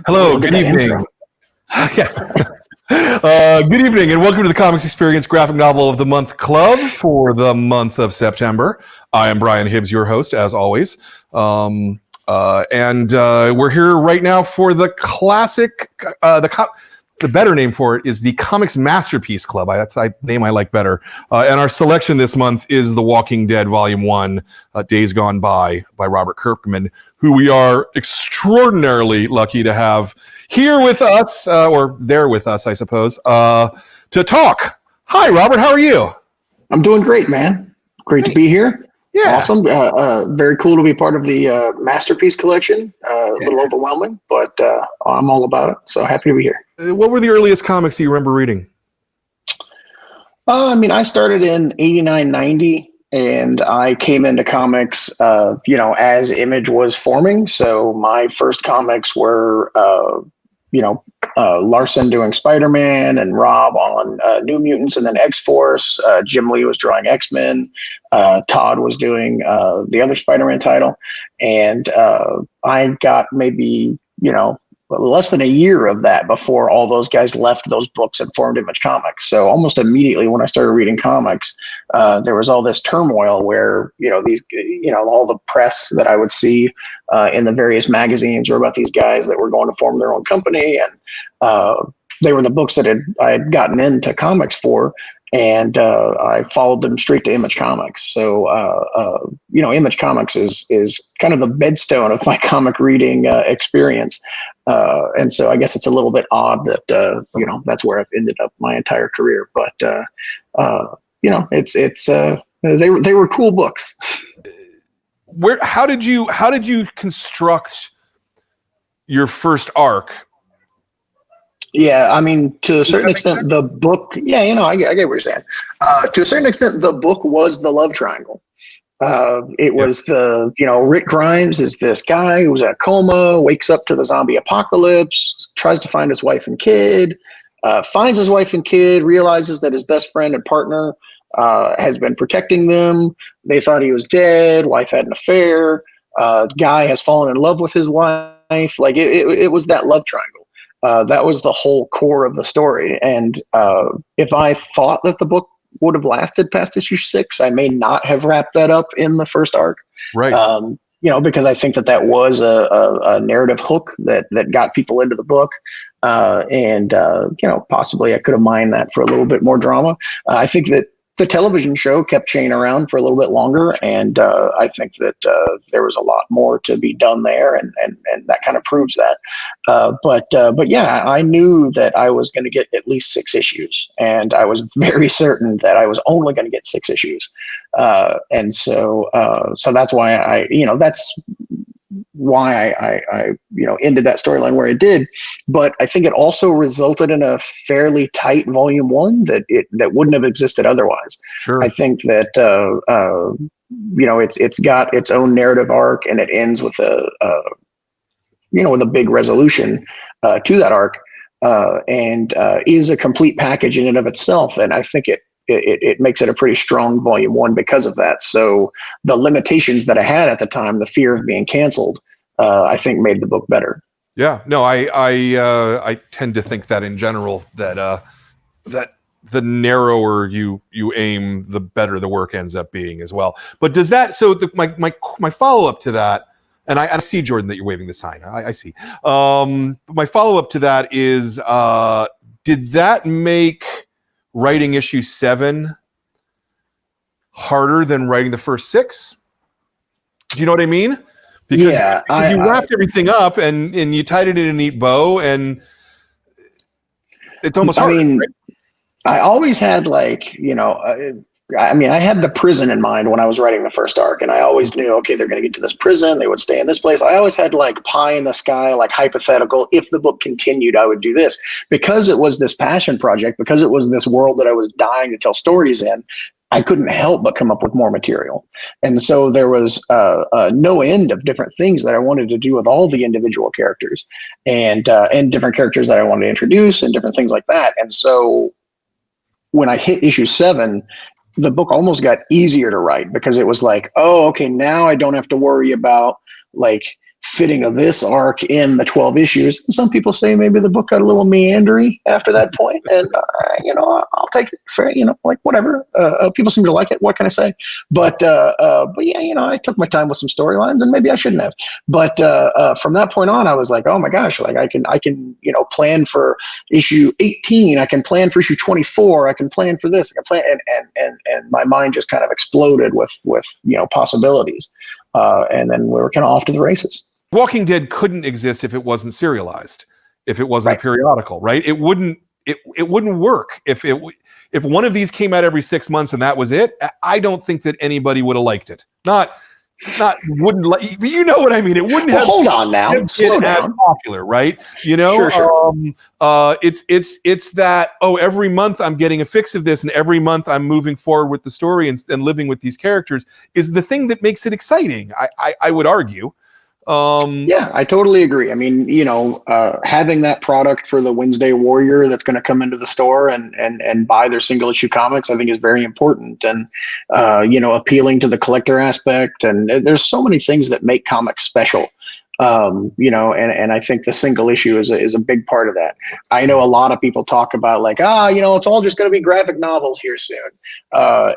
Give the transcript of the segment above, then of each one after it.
Hello, good evening. Good evening, and welcome to the Comics Experience Graphic Novel of the Month Club for the month of September. I am Brian Hibbs, your host, as always. And we're here right now for the classic, the better name for it is the Comics Masterpiece Club. That's the name I like better. And our selection this month is The Walking Dead Volume 1, Days Gone by Robert Kirkman, who we are extraordinarily lucky to have here with us, or there with us, I suppose, to talk. Hi, Robert. How are you? I'm doing great, man. Great to be here. Yeah. Awesome. Very cool to be part of the Masterpiece collection. A little overwhelming, but I'm all about it. So happy to be here. What were the earliest comics you remember reading? I started in 89, 90. And I came into comics, as Image was forming. So my first comics were, Larson doing Spider-Man and Rob on New Mutants and then X-Force. Jim Lee was drawing X-Men. Todd was doing the other Spider-Man title. And I got maybe, less than a year of that before all those guys left those books and formed Image Comics. So almost immediately when I started reading comics, there was all this turmoil where, all the press that I would see in the various magazines were about these guys that were going to form their own company. And they were the books that I had gotten into comics for. And I followed them straight to Image Comics. So, Image Comics is kind of the bedstone of my comic reading experience. And so I guess it's a little bit odd that, that's where I've ended up my entire career. But, they were cool books. How did you construct your first arc? Yeah, to a certain extent, the book. Yeah, I get what you're saying. To a certain extent, the book was the love triangle. It was Rick Grimes is this guy who's in a coma, wakes up to the zombie apocalypse, tries to find his wife and kid, finds his wife and kid, realizes that his best friend and partner has been protecting them. They thought he was dead. Wife had an affair. Guy has fallen in love with his wife. Like it was that love triangle. That was the whole core of the story. And if I thought that the book would have lasted past issue 6, I may not have wrapped that up in the first arc. Right. Because I think that was a narrative hook that got people into the book. Possibly I could have mined that for a little bit more drama. I think that the television show kept Shane around for a little bit longer, and I think that there was a lot more to be done there, and that kind of proves that. But yeah, I knew that I was going to get at least 6 issues, and I was very certain that I was only going to get 6 issues, and so that's why I ended that storyline where it did. But I think it also resulted in a fairly tight volume 1 that wouldn't have existed otherwise. Sure. I think that it's got its own narrative arc, and it ends with with a big resolution to that arc, and is a complete package in and of itself. And I think it makes it a pretty strong volume 1 because of that. So the limitations that I had at the time, the fear of being canceled, I think made the book better. Yeah, no, I tend to think that in general that the narrower you aim, the better the work ends up being as well. But does that, so my follow-up to that, and I see, Jordan, that you're waving the sign. I see. My follow-up to that is, did that make writing issue 7 harder than writing the first 6? Do you know what I mean? Because you wrapped everything up and you tied it in a neat bow, and it's almost harder, right? I always had I had the prison in mind when I was writing the first arc, and I always knew, okay, they're going to get to this prison, they would stay in this place. I always had pie in the sky, hypothetical, if the book continued, I would do this. Because it was this passion project, because it was this world that I was dying to tell stories in, I couldn't help but come up with more material. And so there was no end of different things that I wanted to do with all the individual characters, and different characters that I wanted to introduce and different things like that. And so when I hit issue 7, the book almost got easier to write, because it was oh, okay, now I don't have to worry about fitting of this arc in the 12 issues. Some people say maybe the book got a little meandery after that point, and I'll take it fair, like whatever. People seem to like it. What can I say? But yeah, I took my time with some storylines, and maybe I shouldn't have. But from that point on, I was like, oh my gosh, like I can plan for issue 18. I can plan for issue 24. I can plan for this. I can plan, and my mind just kind of exploded with possibilities. And then we were kind of off to the races. Walking Dead couldn't exist if it wasn't serialized, if it wasn't Right. a periodical, right? It wouldn't work if one of these came out every 6 months and that was it. I don't think that anybody would have liked it. Wouldn't like, you know what I mean? It wouldn't have. Hold on now, slow down. Popular, right? Sure. It's that every month I'm getting a fix of this, and every month I'm moving forward with the story and living with these characters is the thing that makes it exciting. I would argue. Yeah, I totally agree. I mean, having that product for the Wednesday Warrior that's going to come into the store and buy their single issue comics, I think is very important. And, appealing to the collector aspect. And there's so many things that make comics special. And I think the single issue is a big part of that. I know a lot of people talk about like, it's all just going to be graphic novels here soon. I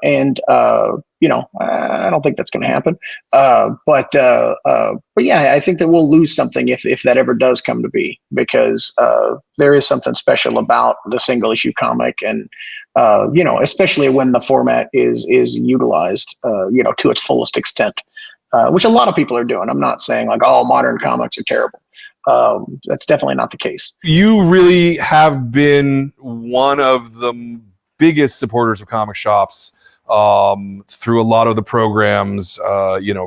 don't think that's going to happen. But yeah, I think that we'll lose something if that ever does come to be, because there is something special about the single issue comic, and especially when the format is utilized, to its fullest extent. Which a lot of people are doing. I'm not saying like all modern comics are terrible. That's definitely not the case. You really have been one of the biggest supporters of comic shops through a lot of the programs,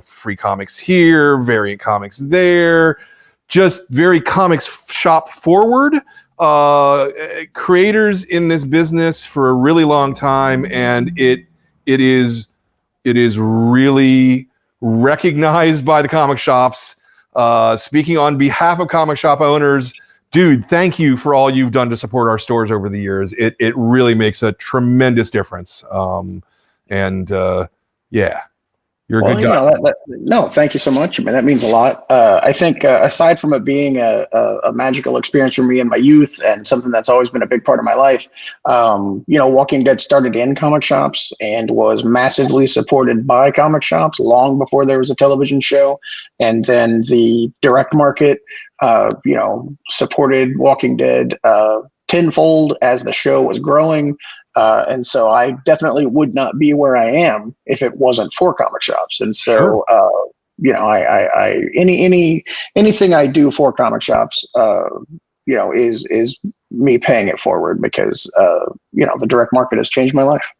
free comics here, variant comics there, just very comics shop forward, creators in this business for a really long time. And it is really recognized by the comic shops. Speaking on behalf of comic shop owners, dude, thank you for all you've done to support our stores over the years. It really makes a tremendous difference. Yeah, you're a good guy. No, thank you so much. I mean, that means a lot. I think aside from it being a magical experience for me in my youth and something that's always been a big part of my life, Walking Dead started in comic shops and was massively supported by comic shops long before there was a television show. And then the direct market, supported Walking Dead tenfold as the show was growing. And so I definitely would not be where I am if it wasn't for comic shops. And so, anything I do for comic shops, is me paying it forward, because, the direct market has changed my life.